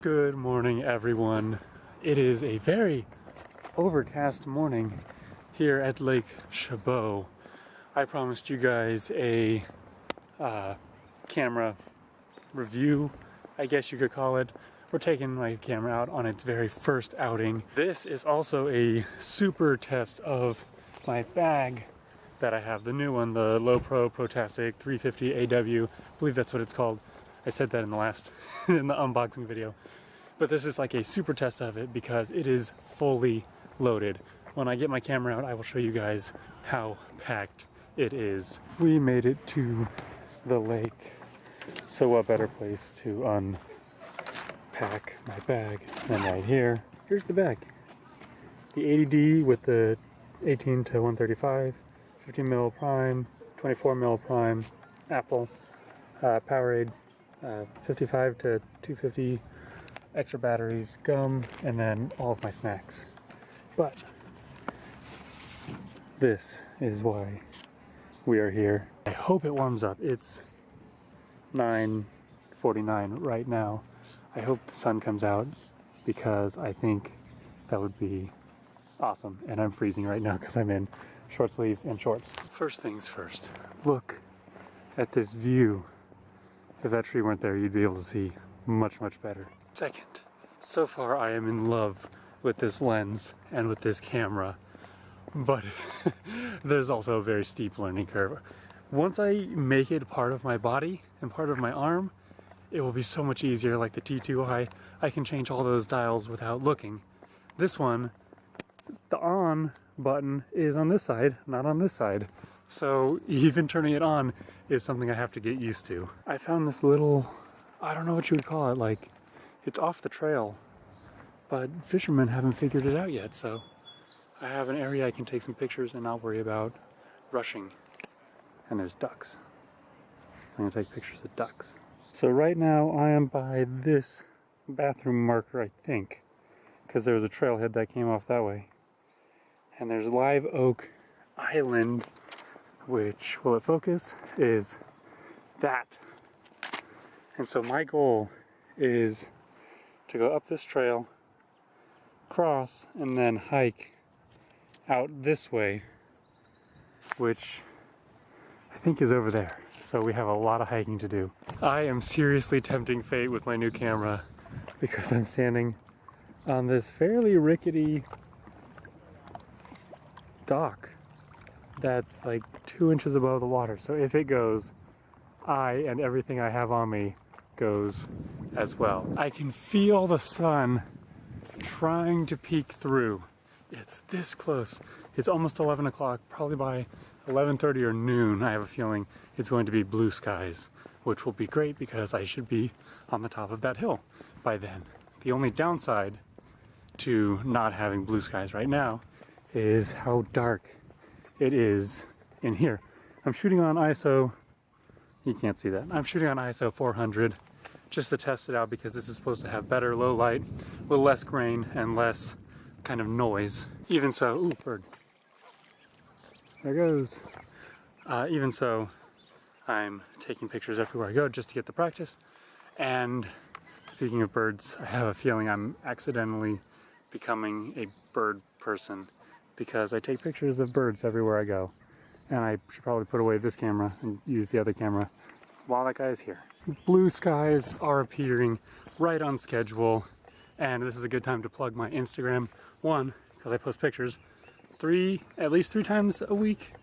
Good morning, everyone. It is a very overcast morning here at Lake Chabot. I promised you guys a camera review, I guess you could call it. We're taking my camera out on its very first outing. This is also a super test of my bag that I have, the new one, the Lowepro Protastic 350 AW. I believe that's what it's called. I said that in the last, in the unboxing video. But this is like a super test of it because it is fully loaded. When I get my camera out, I will show you guys how packed it is. We made it to the lake. So what better place to unpack my bag than right here. Here's the bag. The 80D with the 18 to 135, 15 mil prime, 24 mil prime, Apple, Powerade, 55 to 250 extra batteries, gum, and then all of my snacks. But this is why we are here. I hope it warms up. It's 9:49 right now. I hope the sun comes out because I think that would be awesome. And I'm freezing right now because I'm in short sleeves and shorts. First things first, look at this view. If that tree weren't there, you'd be able to see much, much better. Second, so far I am in love with this lens and with this camera, but there's also a very steep learning curve. Once I make it part of my body and part of my arm, it will be so much easier. Like the T2i, I can change all those dials without looking. This one, the on button is on this side, not on this side. So even turning it on is something I have to get used to. I found this little, I don't know what you would call it, like it's off the trail, but fishermen haven't figured it out yet. So I have an area I can take some pictures and not worry about rushing. And there's ducks. So I'm gonna take pictures of ducks. So right now I am by this bathroom marker, I think, because there was a trailhead that came off that way. And there's Live Oak Island, which, will it focus, is that. And so my goal is to go up this trail, cross, and then hike out this way, which I think is over there. So we have a lot of hiking to do. I am seriously tempting fate with my new camera because I'm standing on this fairly rickety dock that's like 2 inches above the water. So if it goes, I and everything I have on me goes as well. I can feel the sun trying to peek through. It's this close. It's almost 11 o'clock. Probably by 11:30 or noon, I have a feeling it's going to be blue skies, which will be great because I should be on the top of that hill by then. The only downside to not having blue skies right now is how dark it is in here. I'm shooting on ISO, you can't see that. I'm shooting on ISO 400 just to test it out because this is supposed to have better low light with less grain and less kind of noise. Even so, ooh, bird. There goes. Even so, I'm taking pictures everywhere I go just to get the practice. And speaking of birds, I have a feeling I'm accidentally becoming a bird person because I take pictures of birds everywhere I go. And I should probably put away this camera and use the other camera while that guy is here. Blue skies are appearing right on schedule, and this is a good time to plug my Instagram. One, because I post pictures at least three times a week.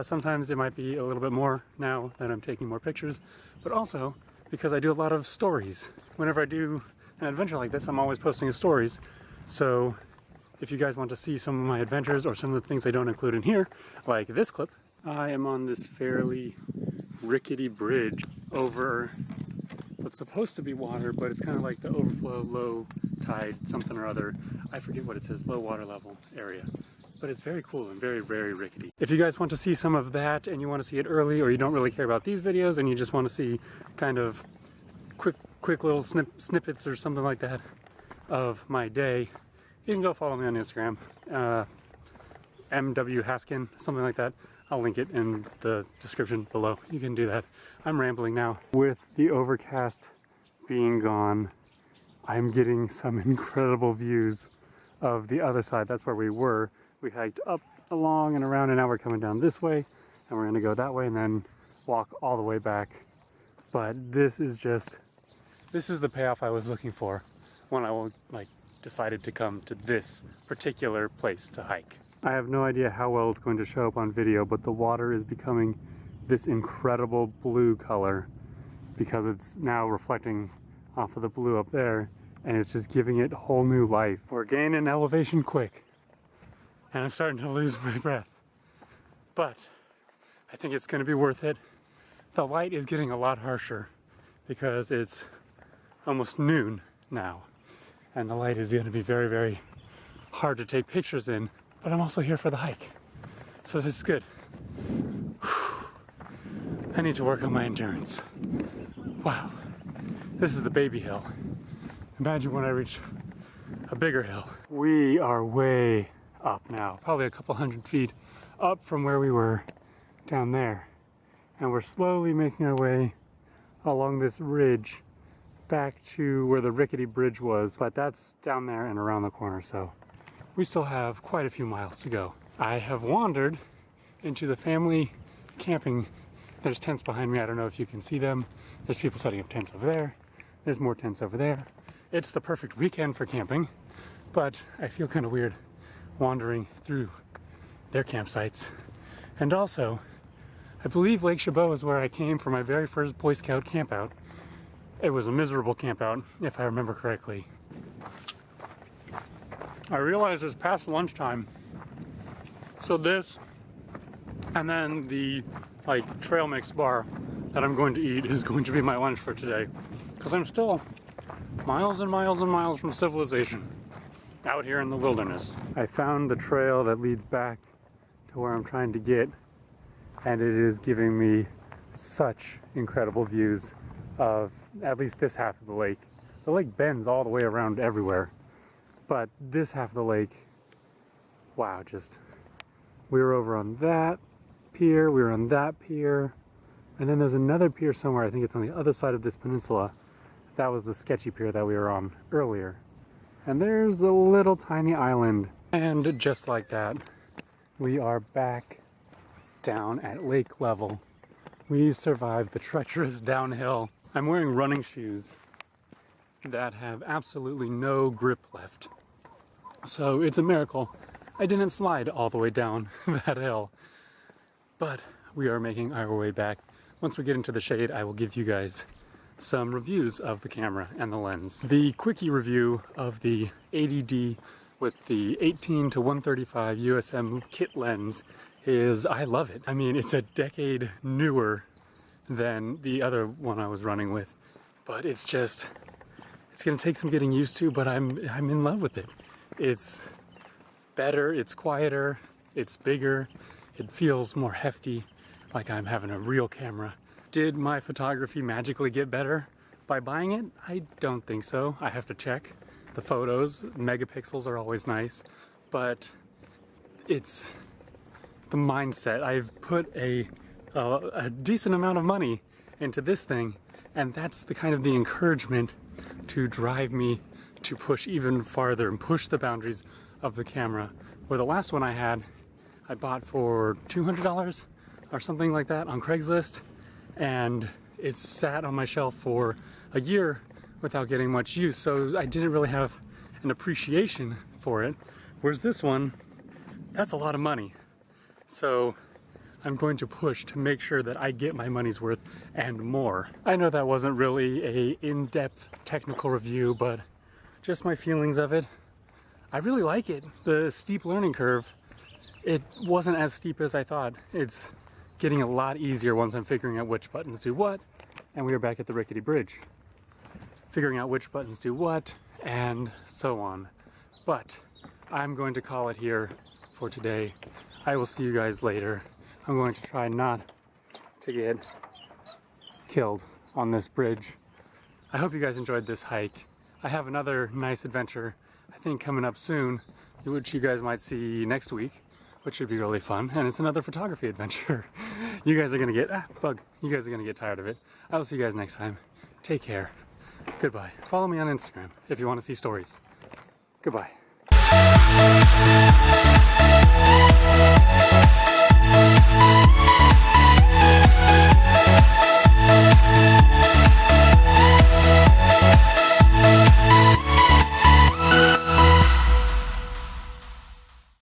Sometimes it might be a little bit more now that I'm taking more pictures, but also because I do a lot of stories. Whenever I do an adventure like this, I'm always posting stories. So if you guys want to see some of my adventures or some of the things I don't include in here, like this clip, I am on this fairly rickety bridge over what's supposed to be water, but it's kind of like the overflow, low tide, something or other. I forget what it says, low water level area. But it's very cool and very, very rickety. If you guys want to see some of that and you want to see it early, or you don't really care about these videos and you just want to see kind of quick little snippets or something like that of my day, you can go follow me on Instagram, MW Haskin, something like that. I'll link it in the description below. You can do that. I'm rambling now. With the overcast being gone I'm getting some incredible views of the other side. That's where we were. We hiked up, along, and around, and now we're coming down this way, and we're gonna go that way and then walk all the way back. But this is the payoff I was looking for when I decided to come to this particular place to hike. I have no idea how well it's going to show up on video, but the water is becoming this incredible blue color because it's now reflecting off of the blue up there, and it's just giving it whole new life. We're gaining elevation quick, and I'm starting to lose my breath. But I think it's gonna be worth it. The light is getting a lot harsher because it's almost noon now, and the light is gonna be very, very hard to take pictures in, but I'm also here for the hike. So this is good. Whew. I need to work on my endurance. Wow. This is the baby hill. Imagine when I reach a bigger hill. We are way up now, probably a couple hundred feet up from where we were down there. And we're slowly making our way along this ridge back to where the rickety bridge was, but that's down there and around the corner, so we still have quite a few miles to go. I have wandered into the family camping. There's tents behind me. I don't know if you can see them. There's people setting up tents over there. There's more tents over there. It's the perfect weekend for camping, but I feel kind of weird wandering through their campsites. And also, I believe Lake Chabot is where I came for my very first Boy Scout campout. It was a miserable campout, if I remember correctly. I realize it's past lunchtime, so this and then the trail mix bar that I'm going to eat is going to be my lunch for today, because I'm still miles and miles and miles from civilization out here in the wilderness. I found the trail that leads back to where I'm trying to get, and it is giving me such incredible views of at least this half of the lake. The lake bends all the way around everywhere, but this half of the lake, wow, we were over on that pier, we were on that pier, and then there's another pier somewhere, I think it's on the other side of this peninsula. That was the sketchy pier that we were on earlier. And there's a little tiny island. And just like that, we are back down at lake level. We survived the treacherous downhill. I'm wearing running shoes that have absolutely no grip left. So it's a miracle I didn't slide all the way down that hill. But we are making our way back. Once we get into the shade, I will give you guys some reviews of the camera and the lens. The quickie review of the 80D with the 18 to 135 USM kit lens is, I love it. I mean, it's a decade newer than the other one I was running with, but it's gonna take some getting used to, but I'm in love with it. It's better, it's quieter, it's bigger, it feels more hefty, like I'm having a real camera. Did my photography magically get better by buying it? I don't think so. I have to check. The photos, megapixels are always nice, but it's the mindset. I've put a decent amount of money into this thing, and that's the kind of the encouragement to drive me to push even farther and push the boundaries of the camera. Where the last one I had, I bought for $200 or something like that on Craigslist, and it sat on my shelf for a year without getting much use, so I didn't really have an appreciation for it. Whereas this one, that's a lot of money. So I'm going to push to make sure that I get my money's worth and more. I know that wasn't really a in-depth technical review, but just my feelings of it. I really like it. The steep learning curve, it wasn't as steep as I thought. It's getting a lot easier once I'm figuring out which buttons do what. And we are back at the rickety bridge, figuring out which buttons do what, and so on. But I'm going to call it here for today. I will see you guys later. I'm going to try not to get killed on this bridge. I hope you guys enjoyed this hike. I have another nice adventure, I think, coming up soon, which you guys might see next week, which should be really fun. And it's another photography adventure. You guys are gonna get, you guys are gonna get tired of it. I will see you guys next time. Take care. Goodbye. Follow me on Instagram if you want to see stories. Goodbye.